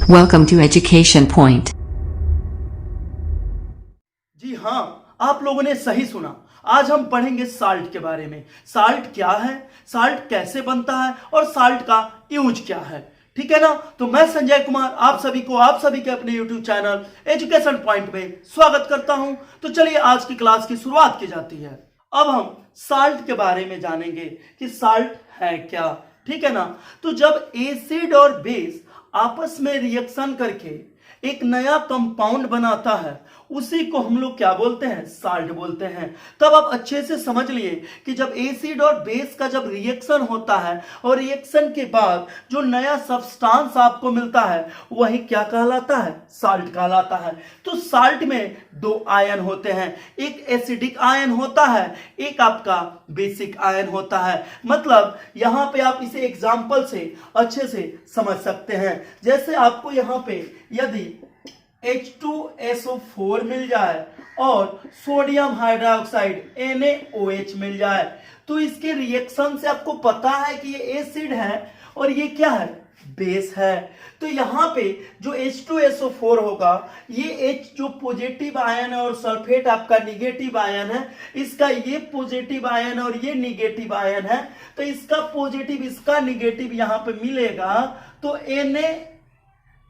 Welcome to Education Point. जी हाँ, आप लोगों ने सही सुना। आज हम पढ़ेंगे साल्ट के बारे में। साल्ट क्या है, साल्ट कैसे बनता है और साल्ट का यूज क्या है। ठीक है ना। तो मैं संजय कुमार आप सभी के अपने YouTube चैनल एजुकेशन पॉइंट में स्वागत करता हूं। तो चलिए आज की क्लास की शुरुआत की जाती है। अब हम साल्ट के बारे में जानेंगे कि साल्ट है क्या। ठीक है ना। तो जब एसिड और बेस आपस में रिएक्शन करके एक नया कंपाउंड बनाता है उसी को हम लोग क्या बोलते हैं, साल्ट बोलते हैं। तब आप अच्छे से समझ लिए कि जब एसिड और बेस का जब रिएक्शन होता है और रिएक्शन के बाद जो नया सब्सटेंस आपको मिलता है वही क्या कहलाता है, साल्ट कहलाता है। तो साल्ट में दो आयन होते हैं, एक एसिडिक आयन होता है, एक आपका बेसिक आयन होता है। मतलब यहां पे आप इसे एग्जांपल से अच्छे से समझ सकते हैं। जैसे आपको यहां पे यदि H2SO4 मिल जाए और सोडियम हाइड्रोक्साइड NaOH मिल जाए तो इसके रिएक्शन से आपको पता है कि ये एसिड है और ये क्या है, बेस है। तो यहाँ पे जो H2SO4 होगा ये H जो पॉजिटिव आयन है और सल्फेट आपका निगेटिव आयन है, इसका ये पॉजिटिव आयन और ये निगेटिव आयन है। तो इसका पॉजिटिव इसका निगेटिव यहाँ पे मिलेगा तो Na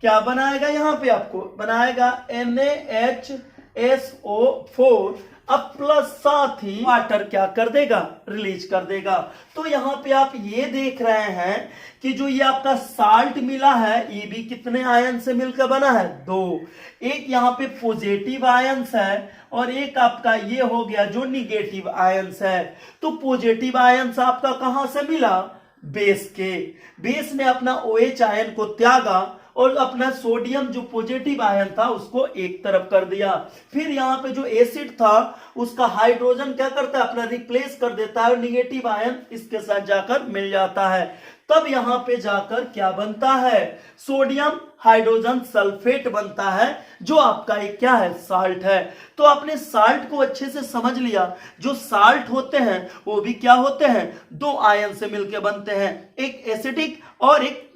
क्या बनाएगा, यहां पे आपको बनाएगा NaHSO4 अब प्लस साथ ही वाटर क्या कर देगा, रिलीज कर देगा। तो यहां पे आप ये देख रहे हैं कि जो ये आपका साल्ट मिला है ये भी कितने आयन से मिलकर बना है, दो। एक यहाँ पे पॉजिटिव आयंस है और एक आपका ये हो गया जो निगेटिव आयंस है। तो पॉजिटिव आयंस आपका कहां से मिला, बेस के। बेस ने अपना OH आयन को त्यागा और अपना सोडियम जो पॉजिटिव आयन था उसको एक तरफ कर दिया। फिर यहाँ पे जो एसिड था उसका हाइड्रोजन क्या करता है, अपना रिप्लेस कर देता है और निगेटिव आयन इसके साथ जाकर मिल जाता है। तब यहाँ पे जाकर क्या बनता है, सोडियम हाइड्रोजन सल्फेट बनता है जो आपका एक क्या है, साल्ट है। तो आपने साल्ट को अच्छे से समझ लिया। जो साल्ट होते हैं वो भी क्या होते हैं, दो आयन से मिलकर बनते हैं, एक एसिडिक और एक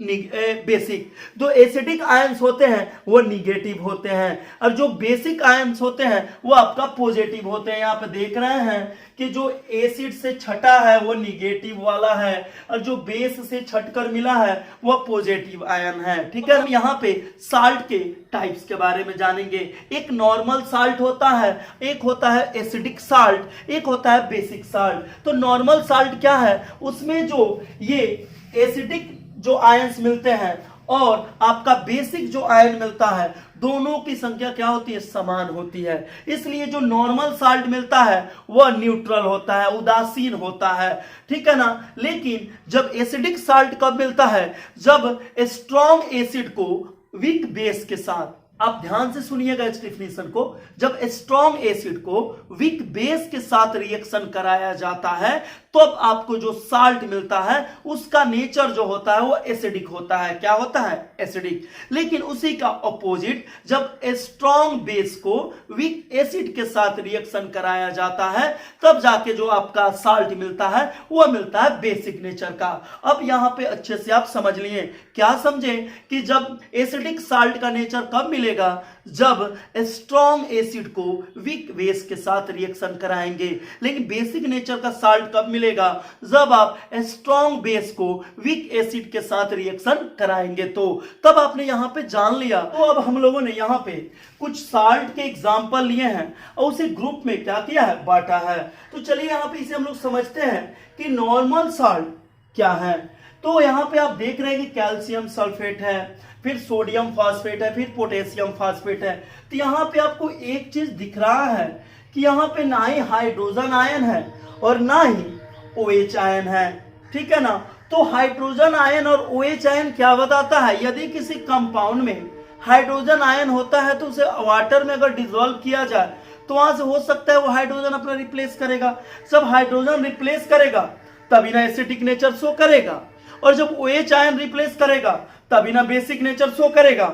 बेसिक। जो एसिडिक आयंस होते हैं वो निगेटिव होते हैं और जो बेसिक आयंस होते हैं वो आपका पॉजिटिव होते हैं। यहाँ पे देख रहे हैं कि जो एसिड से छटा है वो निगेटिव वाला है और जो बेस से छटकर मिला है वो पॉजिटिव आयन है। ठीक है। यहाँ पे साल्ट के टाइप्स के बारे में जानेंगे। एक नॉर्मल साल्ट होता है, एक होता है एसिडिक साल्ट, एक होता है बेसिक साल्ट। तो नॉर्मल साल्ट क्या है, उसमें जो ये एसिडिक जो आयंस मिलते हैं और आपका बेसिक जो आयन मिलता है दोनों की संख्या क्या होती है, समान होती है। इसलिए जो नॉर्मल साल्ट मिलता है वह न्यूट्रल होता है, उदासीन होता है। ठीक है ना। लेकिन जब एसिडिक साल्ट कब मिलता है, जब स्ट्रॉन्ग एसिड को वीक बेस के साथ, आप ध्यान से सुनिएगा इस डेफिनेशन को, जब स्ट्रॉन्ग एसिड को वीक बेस के साथ रिएक्शन कराया जाता है तो अब आपको जो साल्ट मिलता है उसका नेचर जो होता है वो एसिडिक होता है। क्या होता है, एसिडिक। लेकिन उसी का ऑपोजिट जब स्ट्रॉन्ग बेस को वीक एसिड के साथ रिएक्शन कराया जाता है तब जाके जो आपका साल्ट मिलता है वो मिलता है बेसिक नेचर का। अब यहां पे अच्छे से आप समझ लिए, क्या समझे कि जब एसिडिक साल्ट का नेचर कब मिलेगा, जब स्ट्रॉन्ग एसिड को वीक बेस के साथ रिएक्शन कराएंगे। लेकिन बेसिक नेचर का साल्ट कब मिलेगा, जब आप स्ट्रॉन्ग बेस को वीक एसिड के साथ रिएक्शन कराएंगे। तो तब आपने यहां पे जान लिया। तो अब हम लोगों ने यहां पे कुछ साल्ट के एग्जांपल लिए हैं और उसे ग्रुप में क्या किया है, बांटा है। तो चलिए यहां पे इसे हम लोग समझते हैं कि नॉर्मल साल्ट क्या है। तो यहां पे आप देख रहे हैं कि कैल्शियम सल्फेट है, फिर सोडियम फास्फेट है, फिर पोटेशियम फास्फेट है। तो यहां पे आपको एक चीज दिख रहा है कि यहां पे ना ही हाइड्रोजन आयन है और ना ही OH आयन है। ठीक है ना। तो हाइड्रोजन आयन और OH आयन क्या बताता है, यदि किसी कंपाउंड में हाइड्रोजन आयन होता है तो उसे वाटर में अगर डिसॉल्व किया जाए तो वहां से हो सकता है वो हाइड्रोजन अपना रिप्लेस करेगा। जब हाइड्रोजन रिप्लेस करेगा तभी ना एसिडिक नेचर शो करेगा और जब OH आयन रिप्लेस करेगा तभी ना बेसिक नेचर शो करेगा।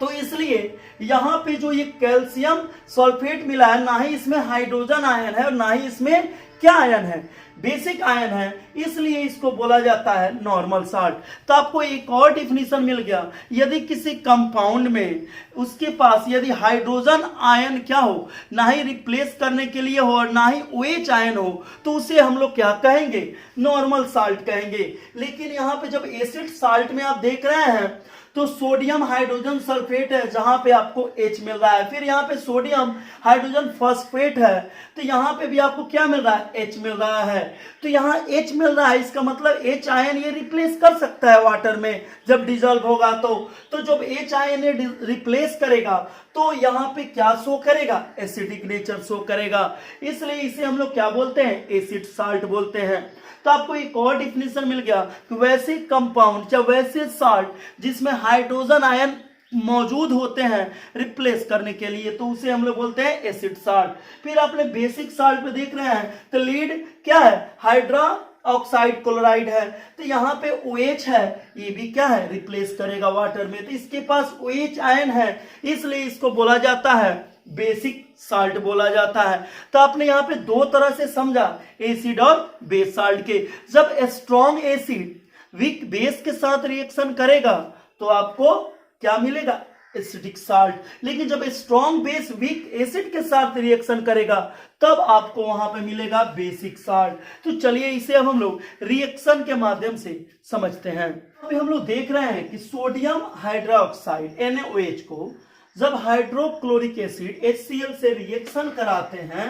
तो इसलिए यहां पे जो ये कैल्शियम सल्फेट मिला है ना ही इसमें हाइड्रोजन आयन है और ना ही इसमें क्या आयन है, बेसिक आयन है, इसलिए इसको बोला जाता है नॉर्मल साल्ट। तो आपको एक और डिफिनीशन मिल गया, यदि किसी कंपाउंड में उसके पास यदि हाइड्रोजन आयन क्या हो, ना ही रिप्लेस करने के लिए हो और ना ही OH आयन हो, तो उसे हम लोग क्या कहेंगे, नॉर्मल साल्ट कहेंगे। लेकिन यहां पे जब एसिड साल्ट में आप देख रहे हैं तो सोडियम हाइड्रोजन सल्फेट है जहां पे आपको H मिल रहा है, फिर यहाँ पे सोडियम हाइड्रोजन फॉस्फेट है तो यहाँ पे भी आपको क्या मिल रहा है, H मिल रहा है। तो यहाँ H मिल रहा है, इसका मतलब H आयन ये रिप्लेस कर सकता है वाटर में जब डिजॉल्व होगा। तो जब H आयन ये रिप्लेस करेगा तो यहाँ पे क्या शो करेगा, एसिडिक नेचर शो करेगा, इसलिए इसे हम लोग क्या बोलते हैं, एसिड साल्ट बोलते हैं। तो आपको एक और डिफिनेशन मिल गया कि वैसे कंपाउंड या वैसे साल्ट जिसमें हाइड्रोजन आयन मौजूद होते हैं रिप्लेस करने के लिए, तो उसे हम लोग बोलते हैं एसिड साल्ट। फिर आपने बेसिक साल्ट पे देख रहे हैं तो लीड क्या है, हाइड्रा ऑक्साइड क्लोराइड है, तो यहाँ पे OH है, ये भी क्या है, रिप्लेस करेगा वाटर में, तो इसके पास OH आयन है, इसलिए इसको बोला जाता है बेसिक साल्ट बोला जाता है। तो आपने यहाँ पे दो तरह से समझा एसिड और बेस साल्ट के। जब स्ट्रॉन्ग एसिड वीक बेस के साथ रिएक्शन करेगा तो आपको क्या मिलेगा, एसिडिक साल्ट। लेकिन जब स्ट्रॉन्ग बेस वीक एसिड के साथ रिएक्शन करेगा तब आपको वहां पे मिलेगा बेसिक साल्ट। तो चलिए इसे अब हम लोग रिएक्शन के माध्यम से समझते हैं। अभी हम लोग देख रहे हैं कि सोडियम हाइड्रोक्साइड NaOH को जब हाइड्रोक्लोरिक एसिड HCl से रिएक्शन कराते हैं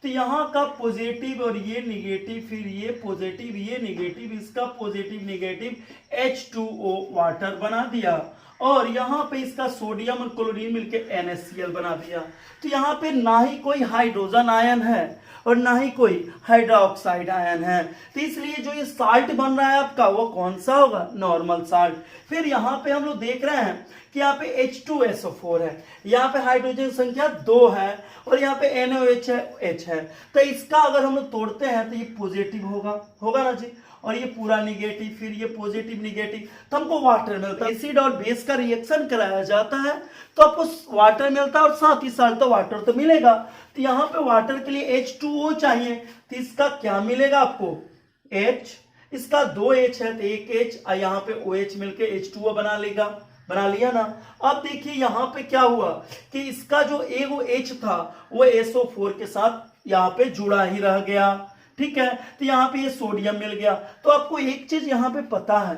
तो यहाँ का पॉजिटिव और ये निगेटिव, फिर ये पॉजिटिव ये निगेटिव, इसका पॉजिटिव निगेटिव H2O वाटर बना दिया और यहाँ पे इसका सोडियम और क्लोरीन मिलके NaCl बना दिया। तो यहाँ पे ना ही कोई हाइड्रोजन आयन है और ना ही कोई हाइड्रोक्साइड आयन है, तो इसलिए जो ये साल्ट बन रहा है आपका वो कौन सा होगा, नॉर्मल साल्ट। फिर यहाँ पे हम लोग देख रहे हैं कि यहाँ पे H2SO4 है, यहाँ पे हाइड्रोजन संख्या 2 है और यहाँ पे NaOH है, H है, तो इसका अगर हम लोग तोड़ते हैं तो ये पॉजिटिव होगा ना जी, और ये पूरा निगेटिव, फिर ये पॉजिटिव निगेटिव, तो हमको वाटर मिलता है। एसिड और बेस का रिएक्शन कराया जाता है तो आपको वाटर मिलता है और साथ ही साथ तो वाटर तो मिलेगा। तो यहाँ पे वाटर के लिए H2O चाहिए, तो इसका क्या मिलेगा आपको, H, इसका 2H है तो एक H और यहाँ पे OH मिलके H2O बना लिया ना। अब देखिए यहाँ पे क्या हुआ कि इसका जो एगो H था वो SO4 के साथ यहाँ पे जुड़ा ही रह गया, ठीक है। तो यहाँ पे ये सोडियम मिल गया। तो आपको एक चीज यहाँ पे पता है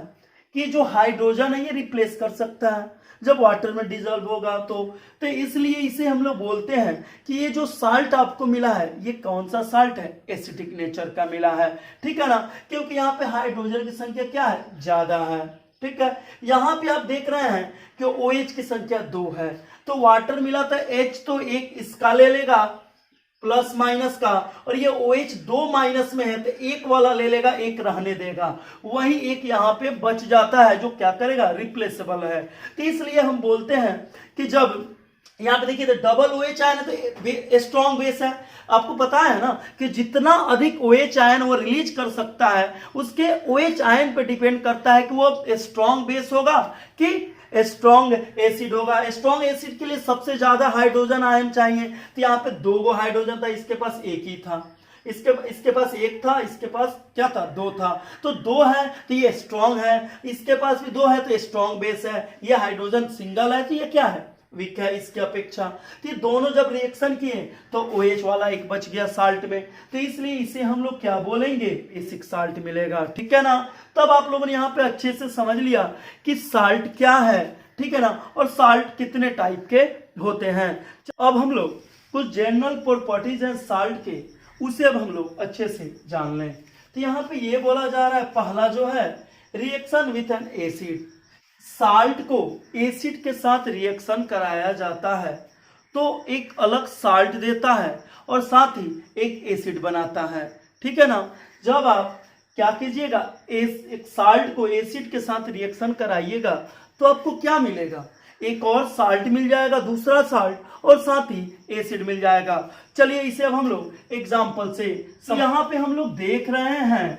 कि जो हाइड्रोजन है ये रिप्लेस कर सकता है जब वाटर में डिजॉल्व होगा, तो इसलिए इसे हम लोग बोलते हैं कि ये जो साल्ट आपको मिला है ये कौन सा साल्ट है, एसिडिक नेचर का मिला है, ठीक है ना, क्योंकि यहाँ पे हाइड्रोजन की संख्या क्या है, ज्यादा है, ठीक है। यहाँ पे आप देख रहे हैं कि OH की संख्या 2 है, तो वाटर मिला था H, तो एक इसका ले लेगा प्लस माइनस का, और ये OH 2 माइनस में है तो एक वाला ले लेगा, एक रहने देगा, वही एक यहाँ पे बच जाता है जो क्या करेगा, रिप्लेसेबल है। तो इसलिए हम बोलते हैं कि जब यहाँ पे देखिए डबल OH आयन है तो स्ट्रॉन्ग बेस है। आपको पता है ना कि जितना अधिक OH आयन वो रिलीज कर सकता है उसके OH आयन पे डिपेंड करता है कि वो स्ट्रॉन्ग बेस होगा कि स्ट्रॉन्ग एसिड होगा। स्ट्रॉन्ग एसिड के लिए सबसे ज्यादा हाइड्रोजन आयन चाहिए, तो यहाँ पे 2 हाइड्रोजन था, इसके पास एक ही था, इसके पास एक था, इसके पास क्या था, 2 था, तो 2 है तो ये स्ट्रॉन्ग है, इसके पास भी 2 है तो स्ट्रॉन्ग बेस है। ये हाइड्रोजन सिंगल है तो ये क्या है, वीक है इसके अपेक्षा। तो ये दोनों जब रिएक्शन किए तो OH वाला एक बच गया साल्ट में, तो इसलिए इसे हम लोग क्या बोलेंगे, एसिडिक साल्ट मिलेगा, ठीक है ना। तब आप लोगों ने यहाँ पे अच्छे से समझ लिया कि साल्ट क्या है, ठीक है ना, और साल्ट कितने टाइप के होते हैं। अब हम लोग कुछ जनरल प्रॉपर्टीज हैं साल्ट के, उसे अब हम लोग अच्छे से जान लें। तो यहाँ पे ये बोला जा रहा है, पहला जो है reaction with an acid, salt को एसिड के साथ रिएक्शन कराया जाता है तो एक अलग साल्ट देता है और साथ ही एक एसिड बनाता है, ठीक है ना। जब आप क्या कीजिएगा, एक साल्ट को एसिड के साथ रिएक्शन कराइएगा तो आपको क्या मिलेगा, एक और साल्ट मिल जाएगा, दूसरा साल्ट, और साथ ही एसिड मिल जाएगा। चलिए इसे अब हम लोग एग्जाम्पल से यहाँ पे हम लोग देख रहे हैं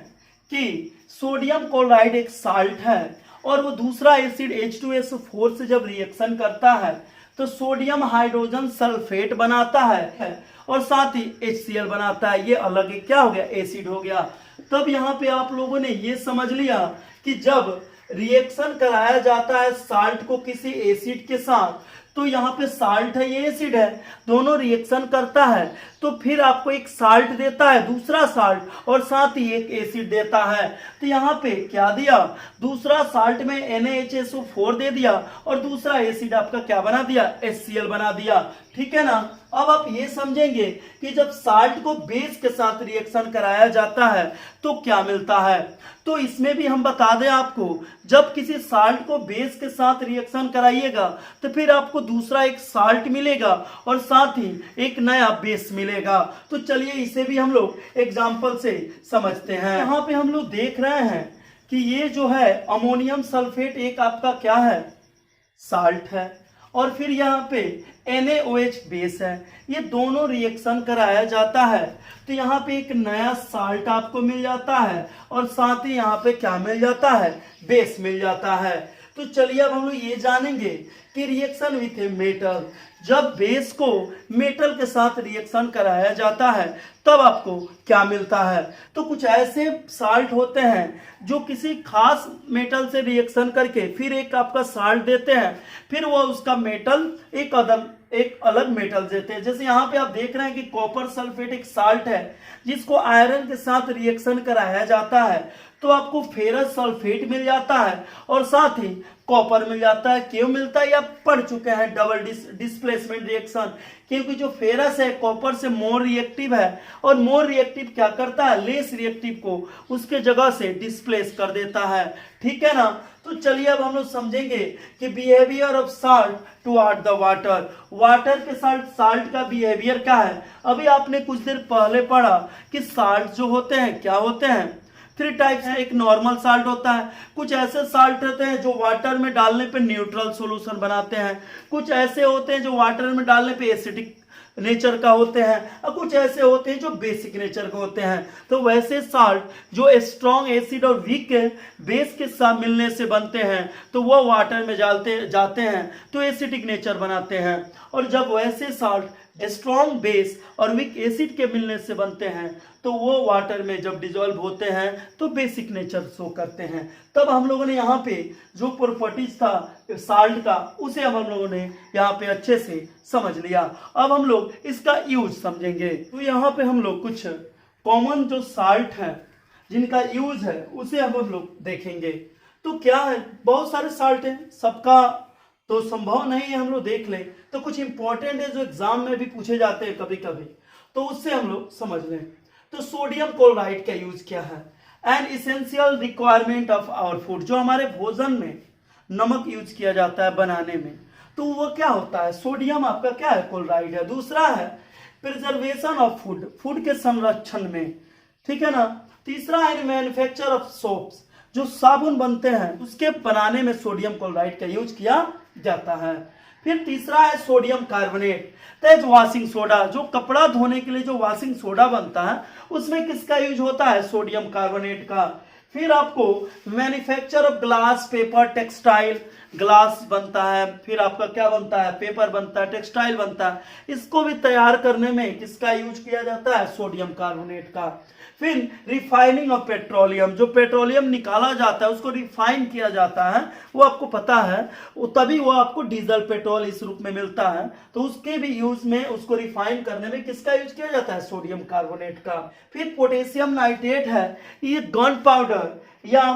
कि सोडियम क्लोराइड एक साल्ट है और वो दूसरा एसिड H2SO4 से जब रिएक्शन करता है तो सोडियम हाइड्रोजन सल्फेट बनाता है और साथ ही HCl बनाता है। ये अलग क्या हो गया, एसिड हो गया। तब यहाँ पे आप लोगों ने ये समझ लिया कि जब रिएक्शन कराया जाता है साल्ट को किसी एसिड के साथ, तो यहाँ पे साल्ट है, ये एसिड है, दोनों रिएक्शन करता है तो फिर आपको एक साल्ट देता है, दूसरा साल्ट, और साथ ही एक एसिड देता है। तो यहाँ पे क्या दिया, दूसरा साल्ट में NaHSO4 दे दिया और दूसरा एसिड आपका क्या बना दिया, HCl बना दिया। ठीक है ना। अब आप ये समझेंगे कि जब साल्ट को बेस के साथ रिएक्शन कराया जाता है तो क्या मिलता है। तो इसमें भी हम बता दें आपको, जब किसी साल्ट को बेस के साथ रिएक्शन कराइएगा तो फिर आपको दूसरा एक साल्ट मिलेगा और साथ ही एक नया बेस मिलेगा। तो चलिए इसे भी हम लोग एग्जाम्पल से समझते हैं। यहाँ पे हम लोग देख रहे हैं कि ये जो है अमोनियम सल्फेट एक आपका क्या है, साल्ट है, और फिर यहाँ पे NaOH बेस है। ये दोनों रिएक्शन कराया जाता है तो यहाँ पे एक नया साल्ट आपको मिल जाता है और साथ ही यहाँ पे क्या मिल जाता है, बेस मिल जाता है। तो चलिए अब हम लोग ये जानेंगे कि रिएक्शन विथ ए मेटल, जब बेस को मेटल के साथ रिएक्शन कराया जाता है तब आपको क्या मिलता है। तो कुछ ऐसे साल्ट होते हैं जो किसी खास मेटल से रिएक्शन करके फिर एक आपका साल्ट देते हैं, फिर वो उसका मेटल एक अलग मेटल देते हैं। जैसे यहाँ पे आप देख रहे हैं कि कॉपर सल्फेट एक साल्ट है जिसको आयरन के साथ रिएक्शन कराया जाता है तो आपको फेरस सल्फेट मिल जाता है और साथ ही कॉपर मिल जाता है। क्यों मिलता है, आप पढ़ चुके हैं डबल डिस्प्लेसमेंट रिएक्शन, क्योंकि जो फेरस है कॉपर से मोर रिएक्टिव है और मोर रिएक्टिव क्या करता है, लेस रिएक्टिव को उसके जगह से डिस्प्लेस कर देता है। ठीक है ना। तो चलिए अब हम लोग समझेंगे कि behaviour of salt toward the water, water के साथ साल्ट का बिहेवियर क्या है। अभी आपने कुछ देर पहले पढ़ा कि साल्ट जो होते हैं क्या होते हैं, 3 टाइप्स हैं। एक नॉर्मल साल्ट होता है, कुछ ऐसे साल्ट होते हैं जो वाटर में डालने पे न्यूट्रल सॉल्यूशन बनाते हैं, कुछ ऐसे होते हैं जो वाटर में डालने पे एसिडिक नेचर का होते हैं, और कुछ ऐसे होते हैं जो बेसिक नेचर के होते हैं। तो वैसे साल्ट जो स्ट्रॉन्ग एसिड और वीक बेस के साथ मिलने से बनते हैं तो वो वाटर में जाते हैं तो एसिडिक नेचर बनाते हैं, और जब वैसे साल्ट स्ट्रॉन्ग बेस और वीक एसिड के मिलने से बनते हैं तो वो वाटर में जब डिजोल्व होते हैं तो बेसिक नेचर शो करते हैं। तब हम लोगों ने यहाँ पे जो प्रॉपर्टीज था साल्ट का उसे अब हम लोगों ने यहाँ पे अच्छे से समझ लिया। अब हम लोग इसका यूज समझेंगे। तो यहाँ पे हम लोग कुछ कॉमन जो साल्ट हैं जिनका यूज है उसे अब हम लोग देखेंगे। तो क्या है, बहुत सारे साल्ट हैं, सबका तो संभव नहीं है हम लोग देख लें, तो कुछ इंपॉर्टेंट है जो एग्जाम में भी पूछे जाते हैं कभी कभी, तो उससे हम लोग समझ लें। तो सोडियम क्लोराइड का यूज क्या है, an essential requirement of our food, जो हमारे भोजन में नमक यूज किया जाता है बनाने में, तो वो क्या होता है, सोडियम आपका क्या है, क्लोराइड है। दूसरा है प्रिजर्वेशन ऑफ फूड, फूड के संरक्षण में, ठीक है ना। तीसरा है मैन्युफैक्चर ऑफ सोप्स, जो साबुन बनते हैं उसके बनाने में सोडियम क्लोराइड का यूज किया जाता है। फिर तीसरा है सोडियम कार्बोनेट, तेज वॉशिंग सोडा, जो कपड़ा धोने के लिए जो वॉशिंग सोडा बनता है उसमें किसका यूज होता है, सोडियम कार्बोनेट का। फिर आपको manufacture of glass, paper, textile, glass बनता है, फिर आपका क्या बनता है, पेपर बनता है, टेक्सटाइल बनता है, इसको भी तैयार करने में किसका यूज किया जाता है, सोडियम कार्बोनेट का। फिर रिफाइनिंग ऑफ पेट्रोलियम, जो पेट्रोलियम निकाला जाता है उसको रिफाइन किया जाता है, वो आपको पता है, तभी वो आपको डीजल पेट्रोल इस रूप में मिलता है, तो उसके भी यूज में, उसको रिफाइन करने में किसका यूज किया जाता है, सोडियम कार्बोनेट का। फिर पोटेशियम नाइट्रेट है, ये गन पाउडर या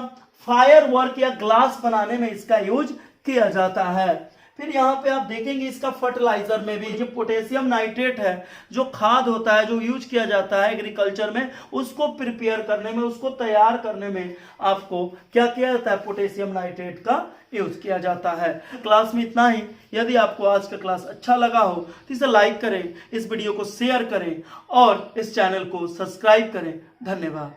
फायर वर्क या ग्लास बनाने में इसका यूज किया जाता है। फिर यहाँ पे आप देखेंगे इसका फर्टिलाइजर में भी, जो पोटेशियम नाइट्रेट है, जो खाद होता है जो यूज किया जाता है एग्रीकल्चर में, उसको प्रिपेयर करने में, उसको तैयार करने में आपको क्या किया जाता है, पोटेशियम नाइट्रेट का यूज किया जाता है। क्लास में इतना ही। यदि आपको आज का क्लास अच्छा लगा हो तो इसे लाइक करें, इस वीडियो को शेयर करें और इस चैनल को सब्सक्राइब करें। धन्यवाद।